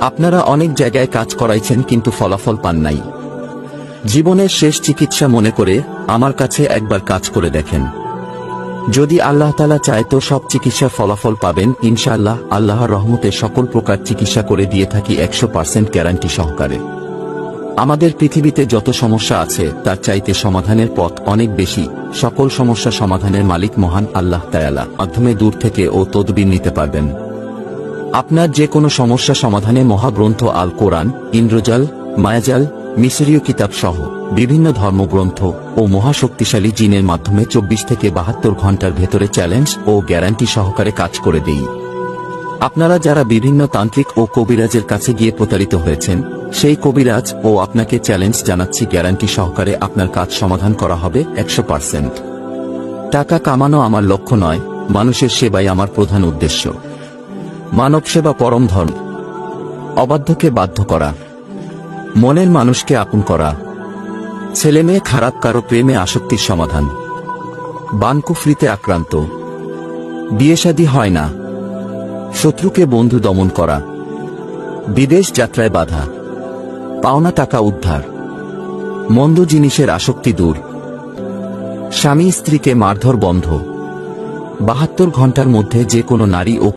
আপনারা অনেক জায়গায় কাজ করাইছেন কিন্তু ফলাফল পান নাই। জীবনের শেষ চিকিৎসা মনে করে আমার কাছে একবার কাজ করে দেখেন। যদি আল্লাহ তাআলা চায় তো সব চিকিৎসার ফলাফল পাবেন ইনশাআল্লাহ। আল্লাহর রহমতে সকল প্রকার চিকিৎসা করে দিয়ে থাকি 100% গ্যারান্টি সহকারে। আমাদের পৃথিবীতে যত সমস্যা আছে তার চাইতে সমাধানের পথ অনেক বেশি। সকল সমস্যা সমাধানের মালিক মহান আল্লাহ তাআলা মাধ্যমে দূর থেকে ও তদবির নিতে পারবেন। আপনার যে কোনো সমস্যা সমাধানে মহাগ্রন্থ আল কোরআন, ইন্দ্রজাল, মায়াজাল, মিশরীয় কিতাব সহ বিভিন্ন ধর্মগ্রন্থ ও মহাশক্তিশালী জিনের মাধ্যমে 24 থেকে 72 ঘন্টার ভেতরে চ্যালেঞ্জ ও গ্যারান্টি সহকারে কাজ করে দেই। আপনারা যারা বিভিন্ন তান্ত্রিক ও কবিরাজের কাছে গিয়ে প্রতারিত হয়েছেন, সেই কবিরাজ ও আপনাকে চ্যালেঞ্জ জানাচ্ছি, গ্যারান্টি সহকারে আপনার কাজ সমাধান করা হবে 100%। টাকা কামানো আমার লক্ষ্য নয়, মানুষের সেবাই আমার প্রধান উদ্দেশ্য। মানব সেবা পরম ধর্ম। অবাধ্যকে বাধ্য করা, মনের মানুষকে আপন করা, ছেলে মেয়ে খারাপ কারো প্রেমে আসক্তির সমাধান, বানকুফরিতে আক্রান্ত, বিয়ে শাদী হয় না, শত্রুকে বন্ধু দমন করা, বিদেশ যাত্রায় বাধা, পাওনা টাকা উদ্ধার, মন্দ জিনিসের আসক্তি দূর, স্বামী স্ত্রীকে মারধর বন্ধ, 72 ঘন্টার মধ্যে যে কোনো নারী ও